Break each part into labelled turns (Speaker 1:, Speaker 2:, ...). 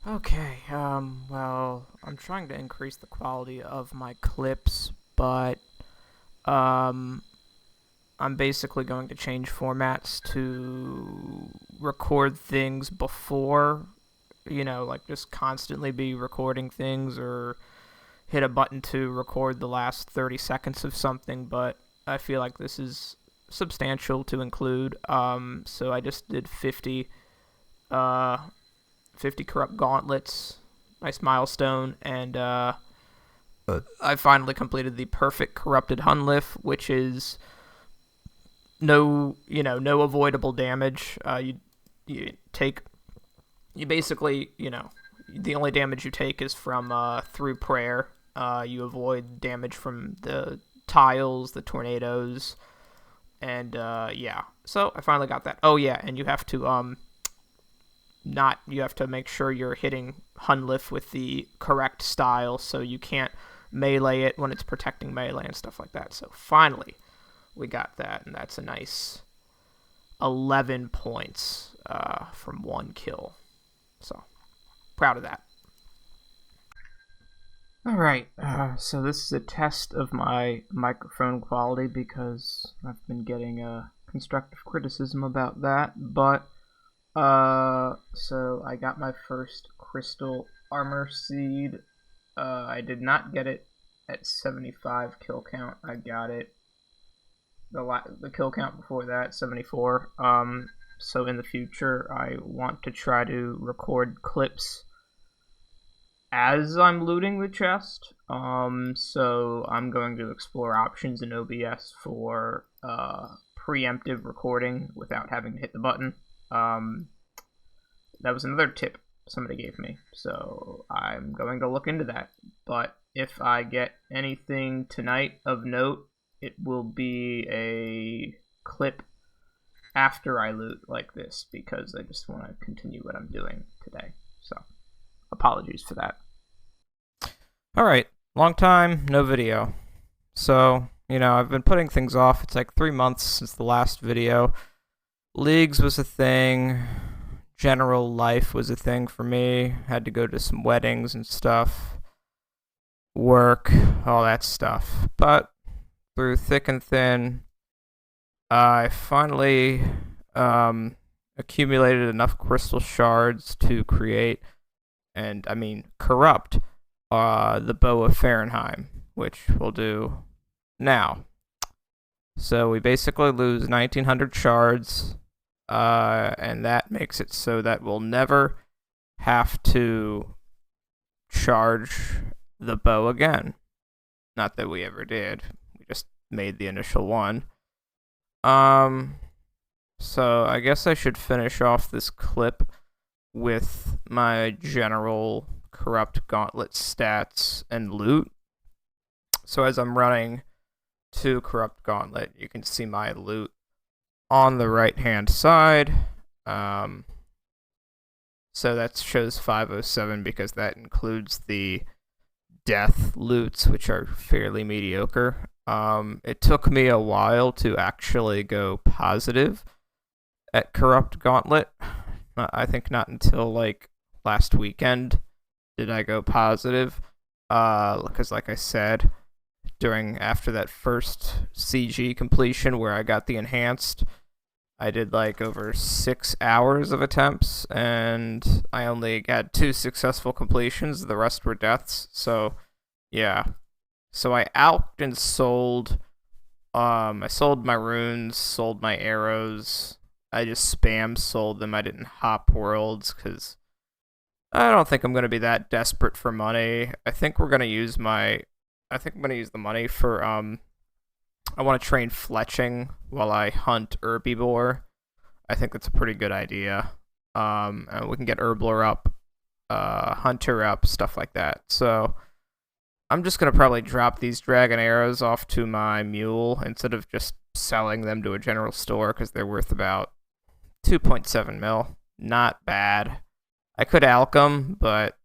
Speaker 1: Okay, well, I'm trying to increase the quality of my clips, but, um, I'm basically going to change formats to record things before, like just constantly be recording things or hit a button to record the last 30 seconds of something, but I feel like this is substantial to include. So I just did uh, 50 corrupt gauntlets, nice milestone, and I finally completed the perfect corrupted Hunliff, which is no avoidable damage. You take you basically the only damage you take is from through prayer. You avoid damage from the tiles, the tornadoes, and yeah. So I finally got that. Oh yeah, and you have to not you have to make sure you're hitting Hunliff with the correct style, so you can't melee it when it's protecting melee and stuff like that. So finally, we got that, and that's a nice 11 points from one kill. So proud of that. All right, so this is a test of my microphone quality because I've been getting constructive criticism about that. But so I got my first crystal armor seed. I did not get it at 75 kill count. I got it the kill count before that, 74. So in the future, I want to try to record clips as I'm looting the chest. So I'm going to explore options in OBS for preemptive recording without having to hit the button. That was another tip somebody gave me, so I'm going to look into that. But if I get anything tonight of note, it will be a clip after I loot like this because I just want to continue what I'm doing today. So apologies for that. Alright, long time, no video. So, I've been putting things off. It's like 3 months since the last video. Leagues was a thing. General life was a thing for me. Had to go to some weddings and stuff. Work, all that stuff. But through thick and thin, I finally accumulated enough crystal shards to create, and I mean corrupt, the Bow of Fahrenheim, which we'll do now. So we basically lose 1900 shards, and that makes it so that we'll never have to charge the bow again. Not that we ever did. We just made the initial one. So I guess I should finish off this clip with my general corrupt gauntlet stats and loot. So as I'm running to corrupt gauntlet, you can see my loot on the right hand side. So that shows 507 because that includes the death loots, which are fairly mediocre. It took me a while to actually go positive at Corrupt Gauntlet. I think not until like last weekend did I go positive. Because like I said, after that first CG completion where I got the enhanced, I did like over 6 hours of attempts, and I only got 2 successful completions. The rest were deaths. So, yeah. So I alched and sold. I sold my runes, sold my arrows. I just spam sold them. I didn't hop worlds because I don't think I'm gonna be that desperate for money. I think I'm gonna use the money for I want to train fletching while I hunt herbivore. I think that's a pretty good idea. And we can get herbivore up, hunter up, stuff like that. So I'm just gonna probably drop these dragon arrows off to my mule instead of just selling them to a general store because they're worth about 2.7 mil. Not bad. I could alch them, but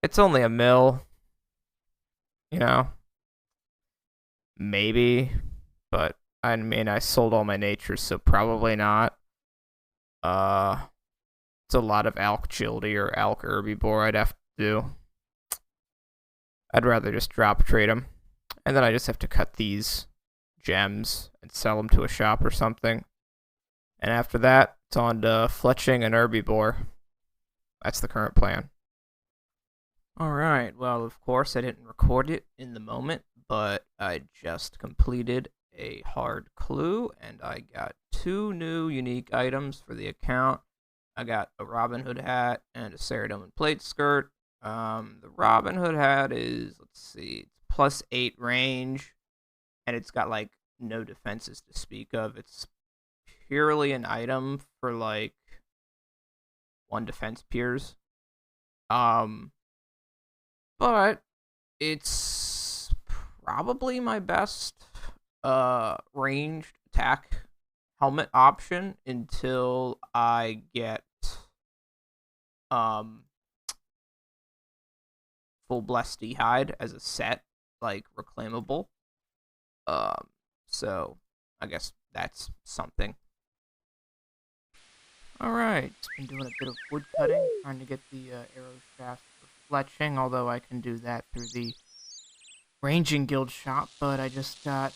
Speaker 1: it's only a mil. Maybe, but I mean, I sold all my natures, so probably not. Uh, It's a lot of Alk-Childy or Alk-Herbivore I'd have to do. I'd rather just drop trade them. And then I just have to cut these gems and sell them to a shop or something. And after that, it's on to fletching and Herbivore. That's the current plan. Alright, well, of course, I didn't record it in the moment, but I just completed a hard clue, and I got 2 new unique items for the account. I got a Robin Hood hat and a Ceradomin plate skirt. The Robin Hood hat is, let's see, it's +8 range, and it's got, like, no defenses to speak of. It's purely an item for, like, 1 defense piers. But it's probably my best ranged attack helmet option until I get full Blessed Hide as a set, like reclaimable. So I guess that's something. Alright, been doing a bit of wood cutting, trying to get the arrow shaft for fletching, although I can do that through the Ranging Guild shop, but I just got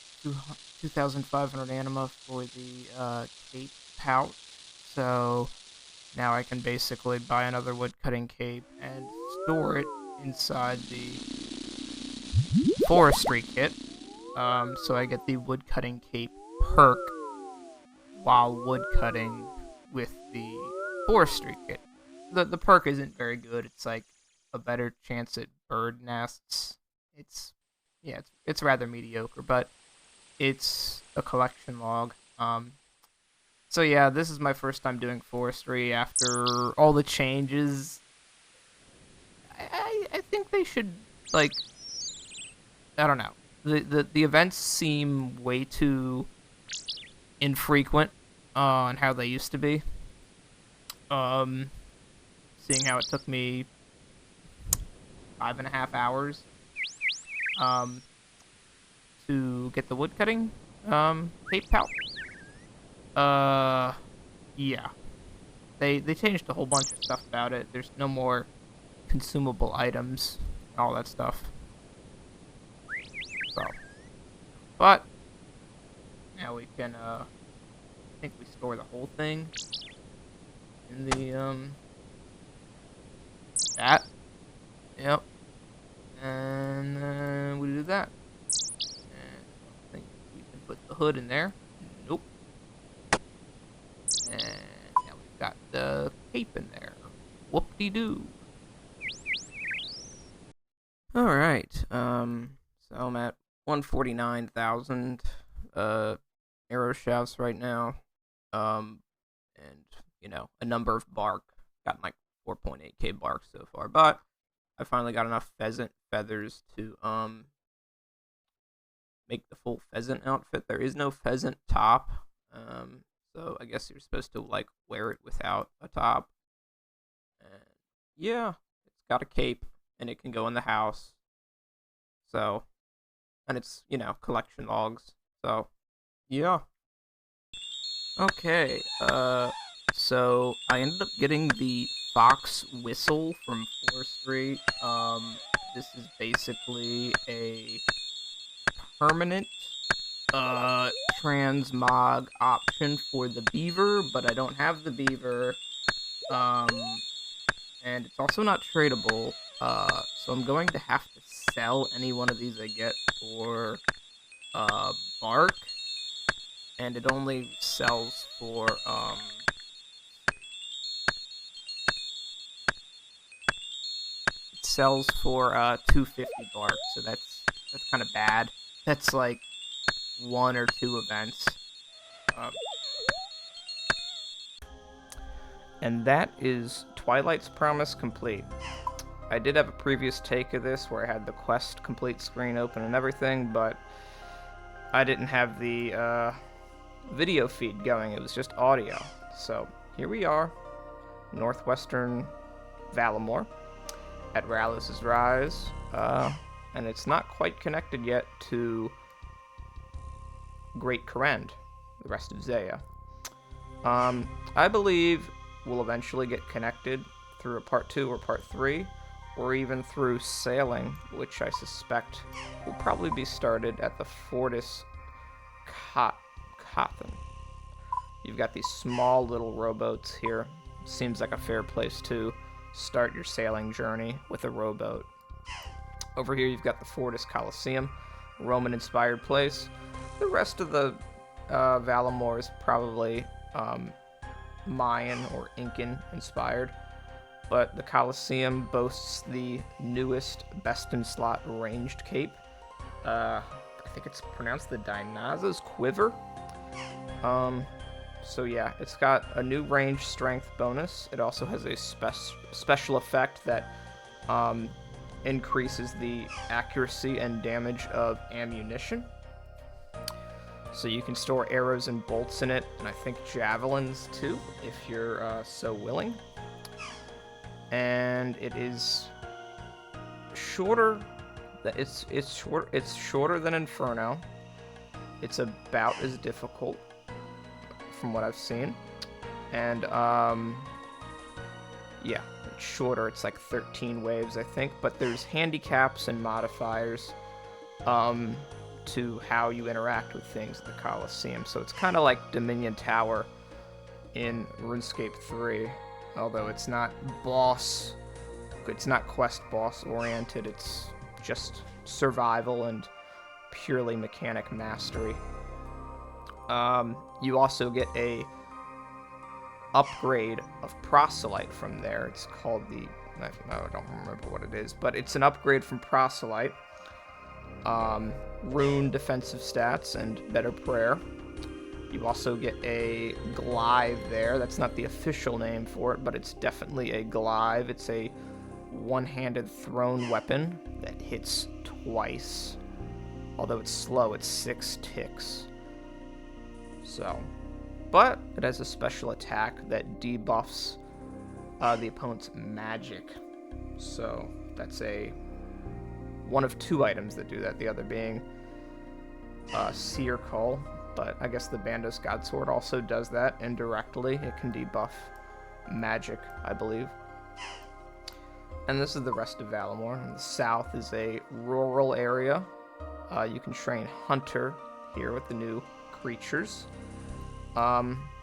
Speaker 1: 2,500 anima for the cape pouch, so now I can basically buy another woodcutting cape and store it inside the forestry kit, so I get the woodcutting cape perk while woodcutting with the forestry kit. The perk isn't very good. It's like a better chance at bird nests. It's rather mediocre, but it's a collection log. So yeah, this is my first time doing forestry after all the changes. I think they should, like, I don't know. The events seem way too infrequent on how they used to be. Seeing how it took me 5.5 hours to get the woodcutting tape pouch. Yeah. They changed a whole bunch of stuff about it. There's no more consumable items, all that stuff. So, but now we can I think we store the whole thing in the that. Yep. And then we do that. And I think we can put the hood in there. Nope. And now we've got the cape in there. Whoop-de-doo. Alright, so I'm at 149,000 arrow shafts right now. And, you know, a number of bark. Got like 4.8k bark so far, but I finally got enough pheasant feathers to make the full pheasant outfit. There is no pheasant top, so I guess you're supposed to like wear it without a top. And yeah, it's got a cape and it can go in the house. So, and it's, you know, collection logs. So, yeah. Okay, so I ended up getting the Fox Whistle from Forestry. This is basically a permanent transmog option for the beaver, but I don't have the beaver. And it's also not tradable. So I'm going to have to sell any one of these I get for bark, and it only sells for sells for 250 bark, so that's kind of bad. That's like 1 or 2 events. And that is Twilight's Promise complete. I did have a previous take of this where I had the quest complete screen open and everything, but I didn't have the video feed going. It was just audio. So here we are, northwestern Valamore at Rallis's Rise, and it's not quite connected yet to Great Korend, the rest of Zaya. I believe will eventually get connected through a part 2 or part 3, or even through sailing, which I suspect will probably be started at the Fortis Cotton. You've got these small little rowboats here. Seems like a fair place to start your sailing journey with a rowboat. Over here you've got the Fortis Coliseum, a Roman-inspired place. The rest of the Valamor is probably Mayan or Incan inspired, but the Coliseum boasts the newest best-in-slot ranged cape. I think it's pronounced the Dinaza's Quiver. So yeah, it's got a new range strength bonus. It also has a special effect that increases the accuracy and damage of ammunition. So you can store arrows and bolts in it, and I think javelins too, if you're so willing. And it is shorter. It's shorter than Inferno. It's about as difficult from what I've seen, and yeah, it's shorter. It's like 13 waves, I think, but there's handicaps and modifiers to how you interact with things at the Coliseum. So it's kind of like Dominion Tower in RuneScape 3, although it's not quest boss oriented. It's just survival and purely mechanic mastery. You also get a upgrade of Proselyte from there. It's called I don't remember what it is, but it's an upgrade from Proselyte. Rune defensive stats and better prayer. You also get a glaive there. That's not the official name for it, but it's definitely a glaive. It's a one-handed thrown weapon that hits twice. Although it's slow, it's 6 ticks. So, but it has a special attack that debuffs the opponent's magic. So that's one of 2 items that do that, the other being Seer Cull, but I guess the Bandos Godsword also does that indirectly. It can debuff magic, I believe. And this is the rest of Valamor. The south is a rural area. You can train Hunter here with the new creatures.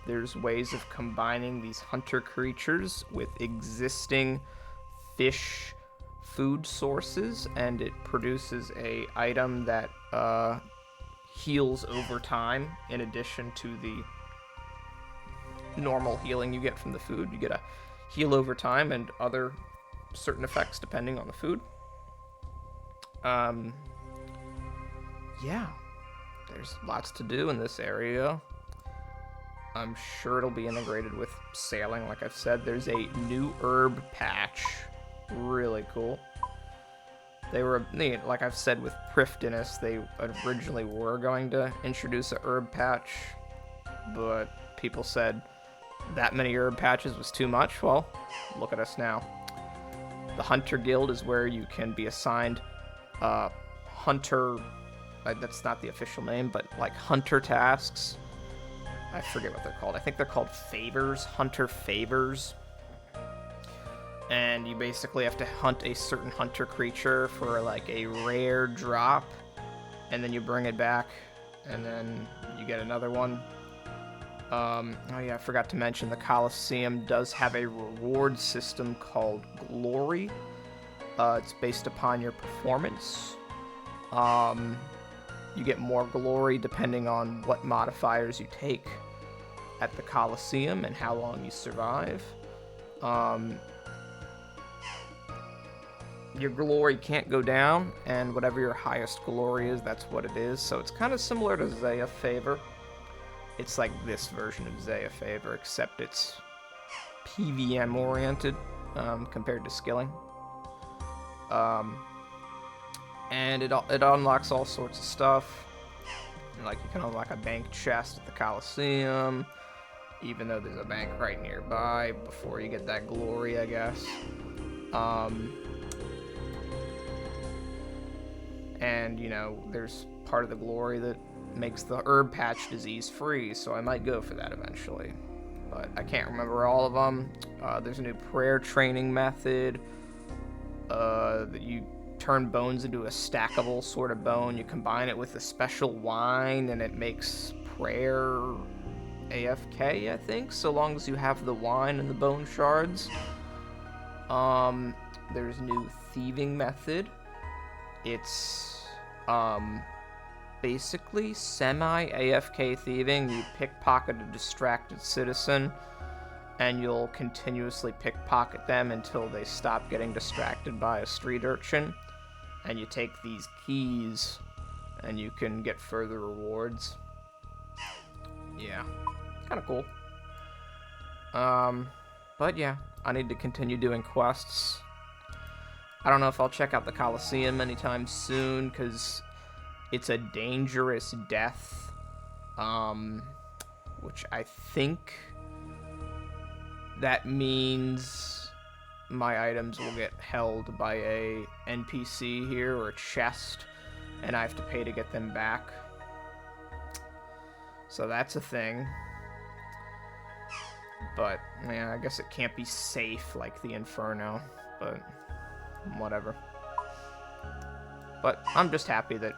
Speaker 1: There's ways of combining these Hunter creatures with existing fish food sources, and it produces a item that heals over time in addition to the normal healing you get from the food. You get a heal over time and other certain effects depending on the food. Yeah, there's lots to do in this area. I'm sure it'll be integrated with sailing, like I've said. There's a new herb patch. Really cool. Like I've said with Prifdinus, they originally were going to introduce a herb patch, but people said that many herb patches was too much. Well, look at us now. The Hunter Guild is where you can be assigned hunter, that's not the official name, but like hunter tasks. I forget what they're called. I think they're called favors, hunter favors. And you basically have to hunt a certain hunter creature for like a rare drop, and then you bring it back, and then you get another one. Oh yeah, I forgot to mention the Coliseum does have a reward system called Glory. It's based upon your performance. You get more glory depending on what modifiers you take at the Coliseum and how long you survive. Your glory can't go down, and whatever your highest glory is, that's what it is. So it's kind of similar to Zaya Favor. It's like this version of Zaya Favor, except it's PVM oriented compared to skilling. And it unlocks all sorts of stuff. Like you can unlock a bank chest at the Coliseum, even though there's a bank right nearby before you get that glory, I guess. And, you know, there's part of the glory that makes the herb patch disease free, so I might go for that eventually. but I can't remember all of them. There's a new prayer training method. That you turn bones into a stackable sort of bone. You combine it with a special wine, and it makes prayer AFK, I think, so long as you have the wine and the bone shards. There's new thieving method. It's basically semi-AFK thieving. You pickpocket a distracted citizen, and you'll continuously pickpocket them until they stop getting distracted by a street urchin. And you take these keys, and you can get further rewards. Yeah, kind of cool. But yeah, I need to continue doing quests. I don't know if I'll check out the Coliseum anytime soon, because it's a dangerous death, which I think that means my items will get held by a NPC here, or a chest, and I have to pay to get them back. So that's a thing. But, yeah, I guess it can't be safe like the Inferno, but whatever. But I'm just happy that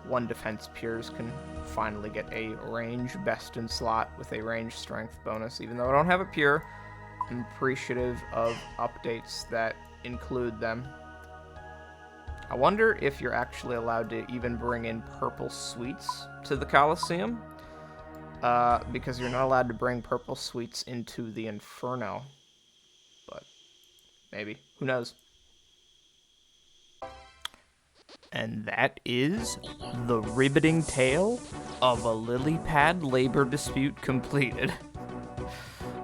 Speaker 1: one defense peers can finally get a range best in slot with a range strength bonus. Even though I don't have a pure, I'm appreciative of updates that include them. I wonder if you're actually allowed to even bring in purple sweets to the Coliseum. Because you're not allowed to bring purple sweets into the Inferno. But maybe. Who knows? And that is the riveting tale of a lily pad labor dispute completed.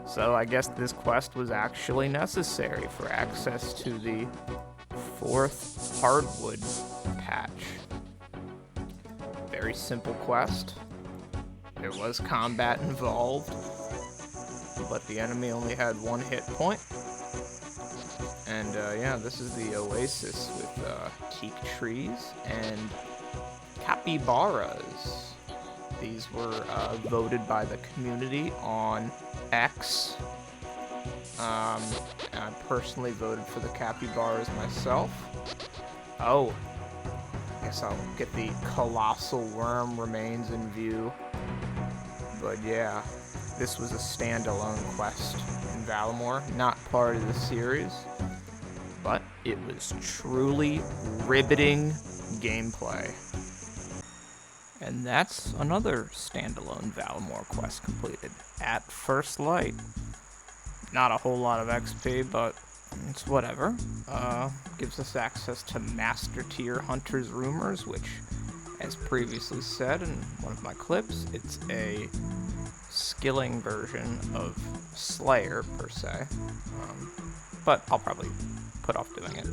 Speaker 1: So I guess this quest was actually necessary for access to the 4th hardwood patch. Very simple quest. There was combat involved, but the enemy only had 1 hit point. And yeah, this is the oasis with teak trees and capybaras. These were voted by the community on X. I personally voted for the capybaras myself. Oh, I guess I'll get the colossal worm remains in view. But yeah, this was a standalone quest in Valimor, not part of the series, but it was truly riveting gameplay. And that's another standalone Valimor quest completed, At First Light. Not a whole lot of XP, but it's whatever. Gives us access to Master Tier Hunter's Rumors, which, as previously said in one of my clips, it's a skilling version of Slayer, per se. But I'll probably put off doing it.